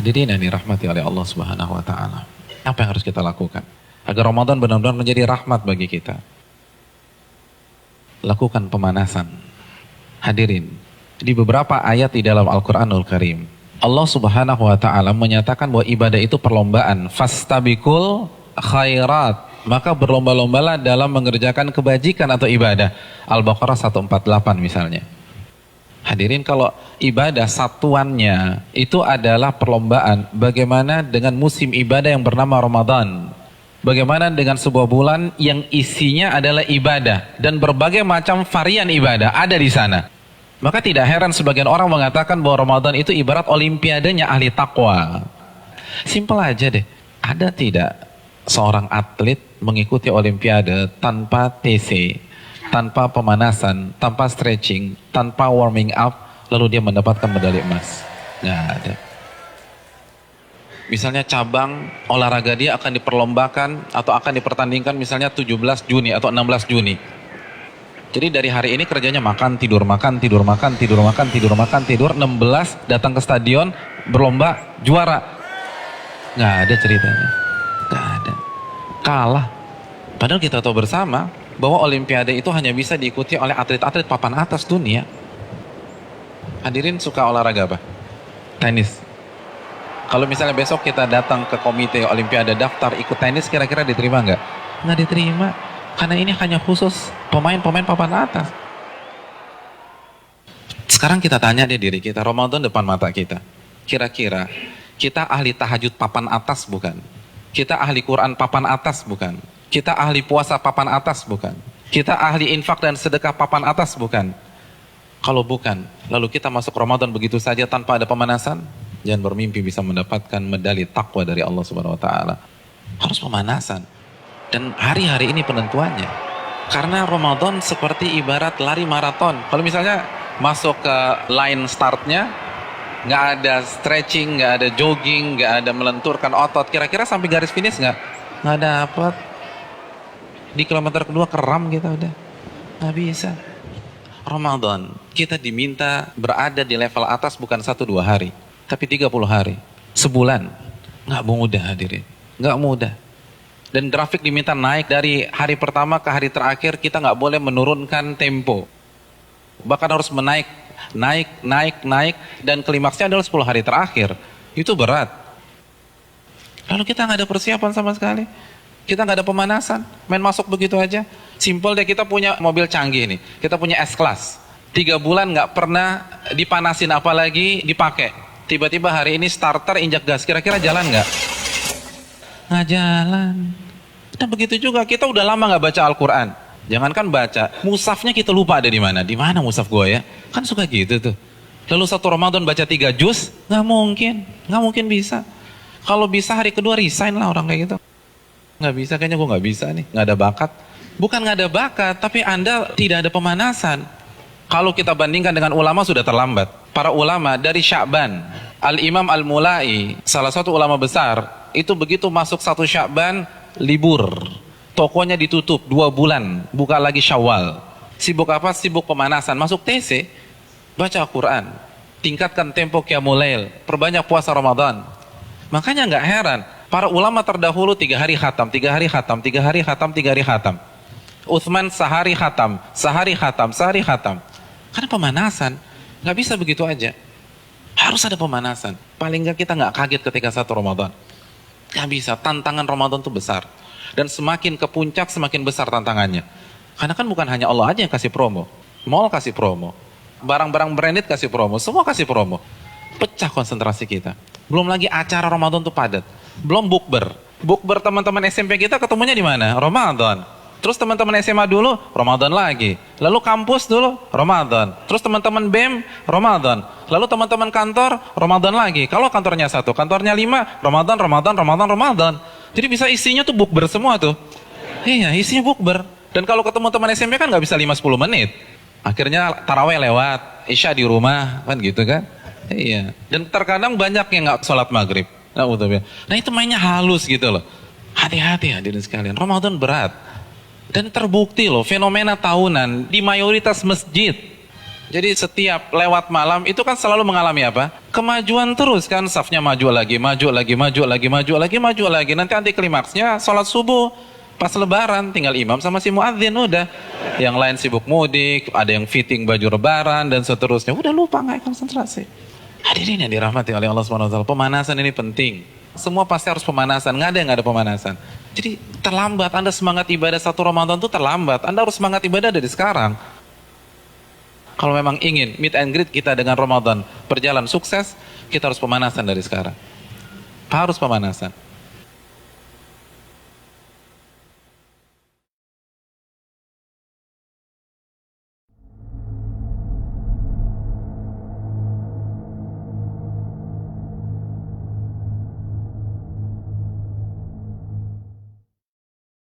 Hadirin yang dirahmati oleh Allah Subhanahu wa taala. Apa yang harus kita lakukan agar Ramadan benar-benar menjadi rahmat bagi kita? Lakukan pemanasan. Hadirin, di beberapa ayat di dalam Al-Qur'anul Karim, Allah Subhanahu wa taala menyatakan bahwa ibadah itu perlombaan. Fastabiqul khairat. Maka berlomba-lombalah dalam mengerjakan kebajikan atau ibadah. Al-Baqarah 148 misalnya. Hadirin, kalau ibadah satuannya itu adalah perlombaan, bagaimana dengan musim ibadah yang bernama Ramadan? Bagaimana dengan sebuah bulan yang isinya adalah ibadah dan berbagai macam varian ibadah ada di sana? Maka tidak heran sebagian orang mengatakan bahwa Ramadan itu ibarat olimpiadenya ahli takwa. Simpel aja deh. Ada tidak seorang atlet mengikuti olimpiade tanpa TC, tanpa pemanasan, tanpa stretching, tanpa warming up, lalu dia mendapatkan medali emas? Nggak ada. Misalnya cabang olahraga dia akan diperlombakan atau akan dipertandingkan misalnya 17 Juni atau 16 Juni. Jadi dari hari ini kerjanya makan, tidur, makan, tidur, makan, tidur, makan, tidur, makan, tidur. 16 datang ke stadion, berlomba, juara. Nggak ada ceritanya. Nggak ada. Kalah. Padahal kita tahu bersama bahwa olimpiade itu hanya bisa diikuti oleh atlet-atlet papan atas dunia. Hadirin suka olahraga apa? Tenis. Kalau misalnya besok kita datang ke komite olimpiade daftar ikut tenis, kira-kira diterima nggak? Nggak diterima. Karena ini hanya khusus pemain-pemain papan atas. Sekarang kita tanya deh diri kita, Ramadan depan mata kita. Kira-kira kita ahli tahajud papan atas bukan? Kita ahli Quran papan atas bukan? Kita ahli puasa papan atas bukan? Kita ahli infak dan sedekah papan atas bukan? Kalau bukan, lalu kita masuk Ramadan begitu saja tanpa ada pemanasan? Jangan bermimpi bisa mendapatkan medali takwa dari Allah Subhanahu wa taala. Harus pemanasan. Dan hari-hari ini penentuannya. Karena Ramadan seperti ibarat lari maraton. Kalau misalnya masuk ke line startnya, nggak ada stretching, nggak ada jogging, nggak ada melenturkan otot, kira-kira sampai garis finish nggak dapat. Di kilometer kedua keram kita udah, nggak bisa. Ramadan kita diminta berada di level atas bukan 1-2 hari, tapi 30 hari, sebulan. Nggak mudah hadirin, nggak mudah. Dan grafik diminta naik dari hari pertama ke hari terakhir, kita nggak boleh menurunkan tempo, bahkan harus naik, dan klimaksnya adalah 10 hari terakhir. Itu berat. Lalu kita nggak ada persiapan sama sekali. Kita nggak ada pemanasan, main masuk begitu aja. Simpel deh, kita punya mobil canggih nih, kita punya S-Class. 3 bulan nggak pernah dipanasin apalagi dipakai. Tiba-tiba hari ini starter injak gas, kira-kira jalan nggak? Nggak jalan. Dan begitu juga kita udah lama nggak baca Al-Quran. Jangankan baca, mushafnya kita lupa ada di mana. Di mana mushaf gue ya? Kan suka gitu tuh. Lalu satu Ramadan baca 3 juz, nggak mungkin bisa. Kalau bisa hari kedua resign lah orang kayak gitu. Nggak bisa, kayaknya gue nggak bisa nih, nggak ada bakat. Bukan nggak ada bakat, tapi Anda tidak ada pemanasan. Kalau kita bandingkan dengan ulama sudah terlambat. Para ulama dari Sya'ban, Al-Imam Al-Mulai, salah satu ulama besar, itu begitu masuk 1 Sya'ban, libur. Tokonya ditutup 2 bulan, buka lagi Syawal. Sibuk apa? Sibuk pemanasan. Masuk TC, baca Al-Quran, tingkatkan tempo Qiyamul Lail, perbanyak puasa Ramadan. Makanya nggak heran, para ulama terdahulu 3 hari khatam, 3 hari khatam, 3 hari khatam, 3 hari khatam. Utsman sehari khatam, sehari khatam, sehari khatam. Karena pemanasan, nggak bisa begitu aja. Harus ada pemanasan. Paling nggak kita nggak kaget ketika 1 Ramadan. Nggak bisa, tantangan Ramadan itu besar. Dan semakin ke puncak semakin besar tantangannya. Karena kan bukan hanya Allah aja yang kasih promo. Mall kasih promo, barang-barang branded kasih promo, semua kasih promo. Pecah konsentrasi kita. Belum lagi acara Ramadan tuh padat. Belum bukber. Bukber teman-teman SMP kita ketemunya di mana? Ramadan. Terus teman-teman SMA dulu, Ramadan lagi. Lalu kampus dulu, Ramadan. Terus teman-teman BEM, Ramadan. Lalu teman-teman kantor, Ramadan lagi. Kalau kantornya 1, kantornya 5, Ramadan. Jadi bisa isinya tuh bukber semua tuh. Iya, isinya bukber. Dan kalau ketemu teman SMP kan nggak bisa 5-10 menit. Akhirnya taraweh lewat, isya di rumah, kan gitu kan. Iya. Dan terkadang banyak yang nggak sholat maghrib. Nah itu mainnya halus gitu loh. Hati-hati hadirin sekalian, Ramadan berat. Dan terbukti loh, fenomena tahunan di mayoritas masjid. Jadi setiap lewat malam itu kan selalu mengalami apa? Kemajuan terus kan, safnya maju lagi, maju lagi, maju lagi, maju lagi, maju lagi. Nanti anti klimaksnya sholat subuh pas lebaran, tinggal imam sama si muadzin udah. Yang lain sibuk mudik, ada yang fitting baju lebaran dan seterusnya. Udah lupa, nggak konsentrasi. Hadirin yang dirahmati oleh Allah SWT, pemanasan ini penting. Semua pasti harus pemanasan, nggak ada yang nggak ada pemanasan. Jadi terlambat, Anda semangat ibadah satu Ramadan itu terlambat. Anda harus semangat ibadah dari sekarang. Kalau memang ingin meet and greet kita dengan Ramadan berjalan sukses, kita harus pemanasan dari sekarang. Harus pemanasan.